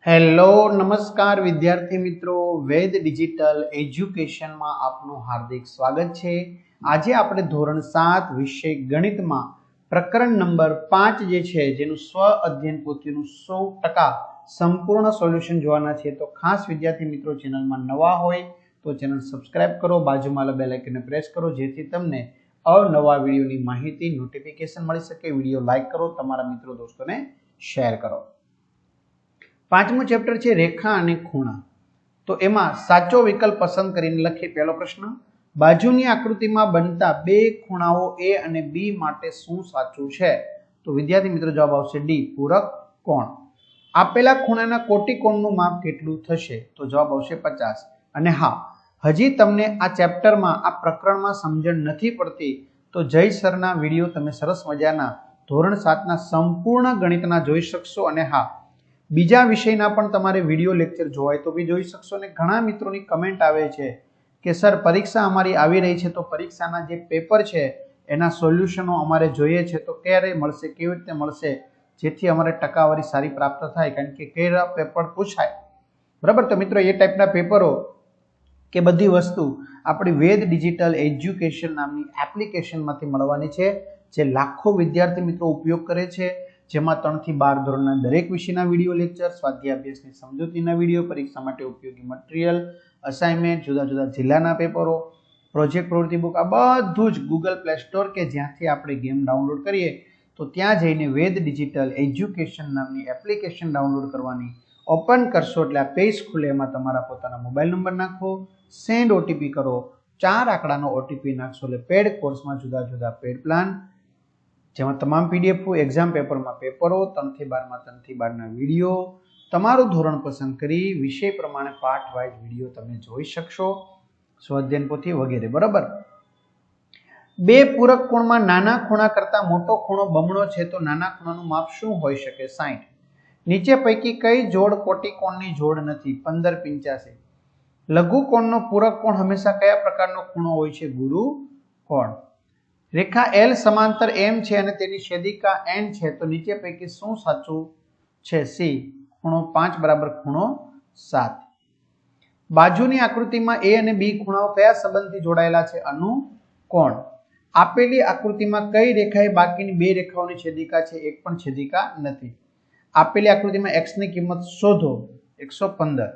Hello નમસ્કાર વિદ્યાર્થી મિત્રો, વેદ ડિજિટલ એજ્યુકેશનમાં આપનું હાર્દિક સ્વાગત છે। આજે આપણે ધોરણ 7 વિષય ગણિતમાં પ્રકરણ નંબર 5 જે છે જેનું સ્વ અધ્યયન પોથીનું 100% સંપૂર્ણ સોલ્યુશન જોવાના છે। તો ખાસ વિદ્યાર્થી મિત્રો ચેનલમાં નવા હોય તો ચેનલ સબસ્ક્રાઇબ કરો, બાજુમાં બેલ આઇકનને પ્રેસ કરો જેથી તમને અવનવા વિડીયોની માહિતી નોટિફિકેશન મળી શકે। વિડીયો લાઈક કરો, તમારા મિત્રો દોસ્તોને શેર કરો। પાંચમું ચેપ્ટર છે રેખા અને ખૂણા। તો એમાં સાચો વિકલ્પ પસંદ કરીને લખીએ। પહેલો પ્રશ્ન, બાજુની આકૃતિમાં બનતા બે ખૂણાઓ A અને B માટે શું સાચું છે? તો વિદ્યાર્થી મિત્રો જવાબ આવશે ડી, પૂરક કોણ। આપેલા ખૂણાના કોટિકોણનું માપ કેટલું થશે? તો જવાબ આવશે 50। અને હા, હજી તમને આ ચેપ્ટરમાં આ પ્રકરણમાં સમજણ નથી પડતી તો જય સરના વિડીયો તમે સરસ મજાના ધોરણ 7ના સંપૂર્ણ ગણિતના જોઈ શકશો। અને હા, બીજા વિષયના પણ તમારે વિડીયો લેક્ચર જોવાય તો બી જોઈ શકશો। અને ઘણા મિત્રોની કમેન્ટ આવે છે કે સર પરીક્ષા અમારી આવી રહી છે તો પરીક્ષાના જે પેપર છે એના સોલ્યુશનો અમારે જોઈએ છે તો ક્યારે મળશે, કેવી રીતે મળશે, જેથી અમારે ટકાવારી સારી પ્રાપ્ત થાય, કારણ કે કયા પેપર પૂછાય, બરાબર। તો મિત્રો એ ટાઈપના પેપરો કે બધી વસ્તુ આપણી વેદ ડિજિટલ એજ્યુકેશન નામની એપ્લિકેશનમાંથી મળવાની છે, જે લાખો વિદ્યાર્થી મિત્રો ઉપયોગ કરે છે, જેમાં 3 થી 12 ધોરણના દરેક વિષયના વિડીયો લેક્ચર, સ્વાધ્યાય અભ્યાસની સમજૂતીના વિડીયો, પરીક્ષા માટે ઉપયોગી મટીરીયલ, અસાઇનમેન્ટ, જુદા જુદા જિલ્લાના પેપરો, પ્રોજેક્ટ પ્રવૃત્તિ બુક, આ બધું જ ગૂગલ પ્લે સ્ટોર કે જ્યાંથી આપણે ગેમ ડાઉનલોડ કરીએ તો ત્યાં જઈને વેદ ડિજિટલ એજ્યુકેશન નામની એપ્લિકેશન ડાઉનલોડ કરવાની। ઓપન કરશો એટલે આ પેજ ખુલે, એમાં તમારા પોતાના મોબાઈલ નંબર નાખો, સેન્ડ ઓટીપી કરો, 4 આંકડાનો ઓટીપી નાખશો એટલે પેડ કોર્સમાં જુદા જુદા પેડ પ્લાન, જેમાં તમામ પીડીએફ, એક્ઝામ પેપરમાં પેપરો, 3 થી 12 માં 3 થી 12ના વિડીયો, તમારું ધોરણ પસંદ કરી વિષય પ્રમાણે પાર્ટ વાઇઝ વિડીયો તમે જોઈ શકશો, સ્વાધ્યાય પોથી વગેરે, બરાબર। બે પૂરક કોણમાં નાના ખૂણા કરતા મોટો ખૂણો બમણો છે તો નાના ખૂણાનું માપ શું હોઈ શકે? 60। નીચે પૈકી કઈ જોડ કોટિકોણની જોડ નથી? 1585। લઘુ કોણનો પૂરક કોણ હંમેશા કયા પ્રકારનો ખૂણો હોય છે? ગુરુ કોણ। રેખા L સમાંતર M છે અને તેની છેદિકા N છે તો નીચે પૈકી શું સાચું છે? C, ખૂણો 5 બરાબર ખૂણો 7। બાજુની આકૃતિમાં A અને B ખૂણાઓ કયા સંબંધથી જોડાયેલા છે? અનુકોણ। આપેલી આકૃતિમાં કઈ રેખાએ બાકીની બે રેખાઓની છેદિકા છે? એક પણ છેદિકા નથી। આપેલી આકૃતિમાં x ની કિંમત શોધો, 115।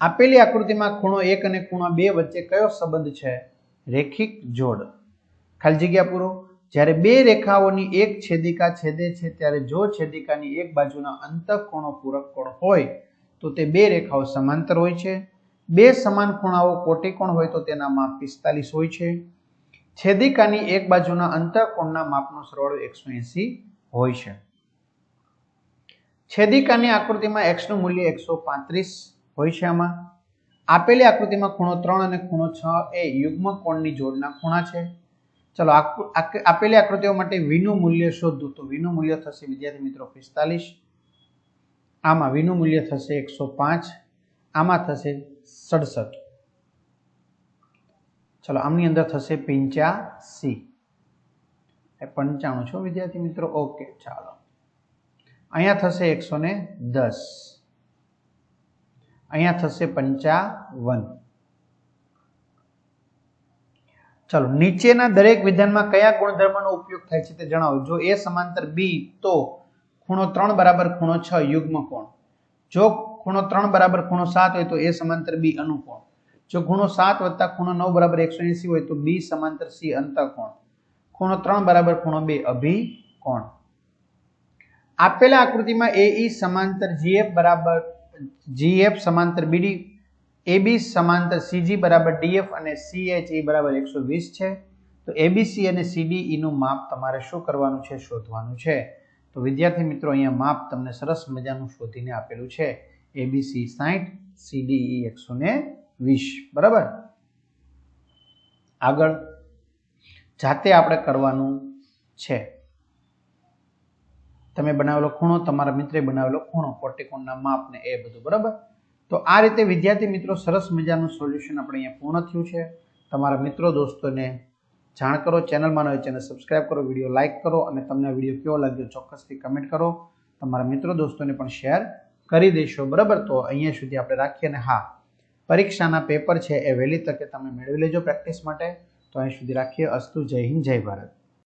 આપેલી આકૃતિમાં ખૂણો 1 અને ખૂણો 2 વચ્ચે કયો સંબંધ છે? રેખિક જોડ। ખાલી જગ્યા પૂરો। જ્યારે બે રેખાઓની એક છેદિકા છેદે છે ત્યારે જો છેદિકાની એક બાજુના અંતઃકોણો પૂરક કોણ હોય તો તે બે રેખાઓ સમાંતર હોય છે। બે સમાન ખૂણાઓ કોટિકોણ હોય તો તેના માપ 45 હોય છે। છેદિકાની એક બાજુના અંતઃકોણના માપનો સરવાળો 180 હોય છે। છેદિકાની આકૃતિમાં x નું મૂલ્ય 135 હોય છે। આમાં આપેલી આકૃતિમાં ખૂણો 3 અને ખૂણો 6 એ યુગ્મ કોણની જોડના ખૂણા છે। ચલો આપેલી આકૃતિઓ માટે v નું મૂલ્ય શોધવું તો v નું મૂલ્ય થશે વિદ્યાર્થી મિત્રો 45। આમાં v નું મૂલ્ય થશે 105, આમાં થશે 67। ચલો આમની અંદર થશે 85, એ 95 છો વિદ્યાર્થી મિત્રો। ઓકે, ચાલો અહીંયા થશે 110, અહીંયા થશે 55। ચલો નીચેના દરેક વિધાનમાં કયા ગુણધર્મનો ઉપયોગ થાય છે તે જણાવો। જો A સમાંતર B તો ખૂણો 3 બરાબર ખૂણો 6 યુગ્મ કોણ। જો ખૂણો 3 બરાબર ખૂણો 7 હોય તો A સમાંતર B અનુકોણ। જો ખૂણો 7 વત્તા ખૂણો 9 બરાબર 180 હોય તો B સમાંતર C અંતઃકોણ। ખૂણો 3 બરાબર ખૂણો 2 અભિકોણ। આપેલા આકૃતિમાં AE સમાંતર GF બરાબર GF સમાંતર BD, AB સમાંતર CG બરાબર DF અને CHE બરાબર 120 છે તો ABC અને CDE નું માપ તમારે શું કરવાનું છે? શોધવાનું છે। તો વિદ્યાર્થી મિત્રો અહીંયા માપ તમને સરસ મજાનું શોધીને આપેલું છે, ABC 60, CDE 120, બરાબર। આગળ જાતે આપણે કરવાનું છે। તમે બનાવેલો ખૂણો, તમારા મિત્રે બનાવેલો ખૂણો, કોટિકોણના માપ ને એ બધું, બરાબર। તો આ રીતે વિદ્યાર્થી મિત્રો સરસ મજાનું સોલ્યુશન આપણે અહીંયા પૂર્ણ થયું છે। તમારા મિત્રો દોસ્તોને જાણ કરો, ચેનલમાં નવી ચેનલ સબસ્ક્રાઇબ કરો, વિડીયો લાઇક કરો અને તમને આ વિડીયો કેવો લાગ્યો ચોક્કસથી કમેન્ટ કરો, તમારા મિત્રો દોસ્તોને પણ શેર કરી દેશો, બરાબર। તો અહીંયા સુધી આપણે રાખીએ અને હા, પરીક્ષાના પેપર છે એ વહેલી તકે તમે મેળવી લેજો પ્રેક્ટિસ માટે। તો અહીં સુધી રાખીએ। અસ્તુ, જય હિન્દ, જય ભારત।